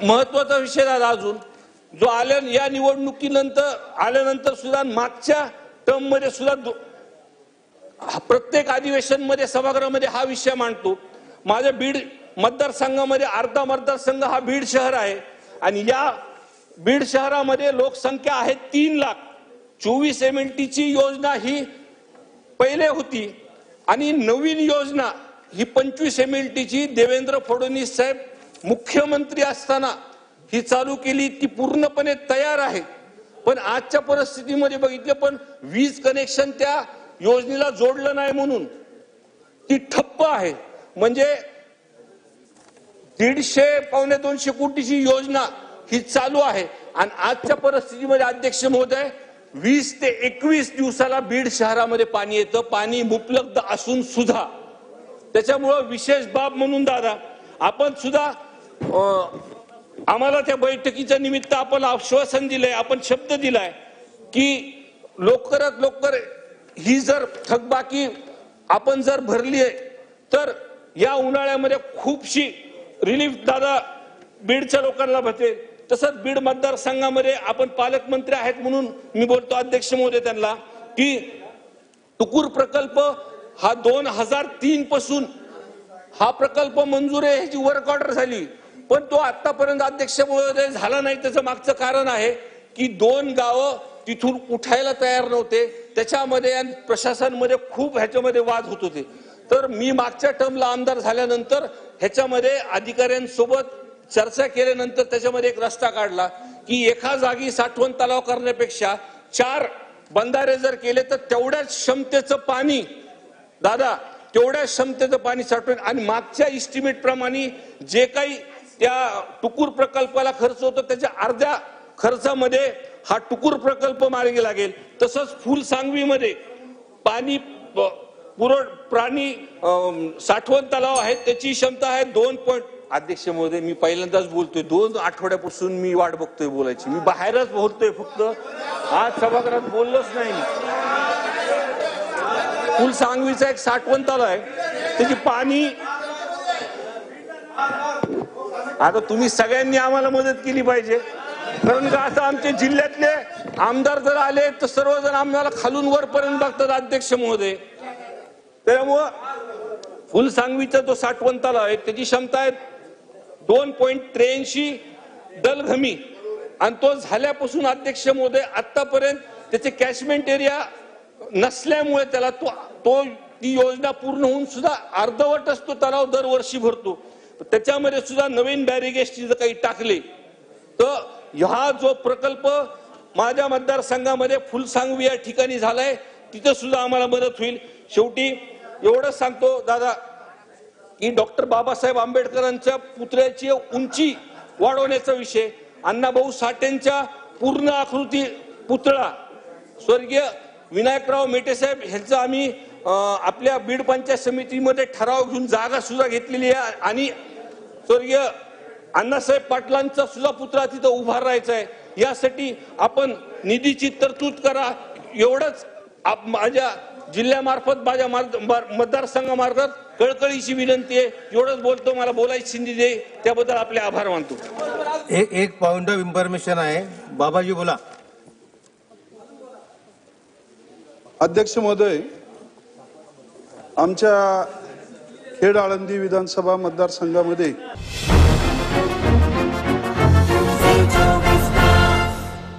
महत्वाचा विषय दादा अजून जो या निवडणुकीनंतर आल्यानंतर सुद्धा मागच्या टर्म मध्ये सुद्धा प्रत्येक अधिवेशन मध्ये सभागृहामध्ये हा विषय मांडतो। माझ्या बीड मतदारसंघामध्ये अर्धा मतदारसंघ हा बीड शहर आहे आणि या बीड शहरामध्ये लोकसंख्या आहे 3 लाख। 24 MLT ची योजना ही पहिले होती आणि नवीन योजना ही 25 MLT ची देवेंद्र फडणवीस साहेब मुख्यमंत्री असताना ही चालू केली। ती पूर्णपणे तयार आहे पण आजच्या परिस्थितीमध्ये बघितलं पण वीज कनेक्शन त्या योजनेला जोडलं नाही म्हणून ती ठप्प आहे। म्हणजे 150-200 कोटीची योजना ही चालू आहे आणि आजच्या परिस्थितीमध्ये अध्यक्ष महोदय 20 ते 21 दिवसाला बीड शहरामध्ये पाणी येतं। पाणी उपलब्ध असून सुद्धा त्याच्यामुळे विशेष बाब म्हणून दादा आपण सुद्धा आम्हाला त्या बैठकीच्या निमित्त आपण आश्वासन दिलंय, आपण शब्द दिलाय की लवकरात लवकर ही जर थकबाकी आपण जर भरली आहे तर या उन्हाळ्यामध्ये खूपशी रिलीफ दादा बीडच्या लोकांना भेटेल। तसंच बीड मतदारसंघामध्ये आपण पालकमंत्री आहेत म्हणून मी बोलतो अध्यक्ष महोदय त्यांना की टुकूर प्रकल्प हा 2003 पासून हा प्रकल्प मंजूर आहे, ह्याची वर्क ऑर्डर झाली पण तो आतापर्यंत अध्यक्ष महोदय झाला नाही। त्याचं मागचं कारण आहे की 2 गावं तिथून उठायला तयार नव्हते, त्याच्यामध्ये आणि प्रशासनामध्ये खूप ह्याच्यामध्ये वाद होत होते। तर मी मागच्या टर्मला आमदार झाल्यानंतर ह्याच्यामध्ये अधिकाऱ्यांसोबत चर्चा केल्यानंतर त्याच्यामध्ये एक रस्ता काढला की एका जागी साठवण तलाव करण्यापेक्षा 4 बंधारे जर केले तर तेवढ्याच क्षमतेचं पाणी दादा तेवढ्याच क्षमतेचं पाणी साठवून आणि मागच्या एस्टिमेट प्रमाणे जे काही त्या टुकूर प्रकल्पाला खर्च होतो त्याच्या अर्ध्या खर्चामध्ये हा टुकूर प्रकल्प मार्गी लागेल। तसंच फुलसांगवीमध्ये पाणी प्राणी साठवण तलाव आहे, त्याची क्षमता आहे 2. अध्यक्ष महोदय मी पहिल्यांदाच बोलतोय, 2 आठवड्यापासून मी वाट बघतोय बोलायची, मी बाहेरच बोलतोय फक्त आज सभागृहात बोललोच नाही। फुलसांगवीचा एक साठवण तलाव आहे त्याची पाणी आता तुम्ही सगळ्यांनी आम्हाला मदत केली पाहिजे कारण का असं आमच्या जिल्ह्यातले आमदार जर आले तर सर्वजण आम्हाला खालून वरपर्यंत बघतात अध्यक्ष महोदय। त्यामुळं फुलसांगवीचा जो साठवण तलाव आहे त्याची क्षमता आहे 2.83 दलघमी आणि तो झाल्यापासून अध्यक्ष महोदय आतापर्यंत त्याचे कॅचमेंट एरिया नसल्यामुळे त्याला ती योजना पूर्ण होऊन सुद्धा अर्धवटच तो तलाव दरवर्षी भरतो। त्याच्यामध्ये सुद्धा नवीन बॅरिगेट्स जर काही टाकले तर हा जो प्रकल्प माझ्या मतदारसंघामध्ये फुलसांगवी या ठिकाणी झालाय तिथे सुद्धा आम्हाला मदत होईल। शेवटी एवढंच सांगतो दादा की डॉक्टर बाबासाहेब आंबेडकरांच्या पुतळ्याची उंची वाढवण्याचा विषय, अण्णाभाऊ साठेंच्या पूर्ण आकृती पुतळा स्वर्गीय विनायकराव मेटेसाहेब ह्यांचा आम्ही आपल्या बीड पंचायत समितीमध्ये ठराव घेऊन जागा सुद्धा घेतलेली आहे आणि स्वर्गीय अण्णासाहेब पाटलांचा सुद्धा पुतळा तिथं उभा राहायचा आहे। यासाठी आपण निधीची तरतूद करा एवढंच माझ्या जिल्ह्यामार्फत माझ्या मतदारसंघामार्फत कळकळीची विनंती आहे। एवढंच बोलतो, मला बोलायची संधी दे त्याबद्दल आपले आभार मानतो। एक पॉइंट ऑफ इन्फॉर्मेशन आहे, बाबाजी बोला। अध्यक्ष महोदय आमच्या खेड आळंदी विधानसभा मतदारसंघामध्ये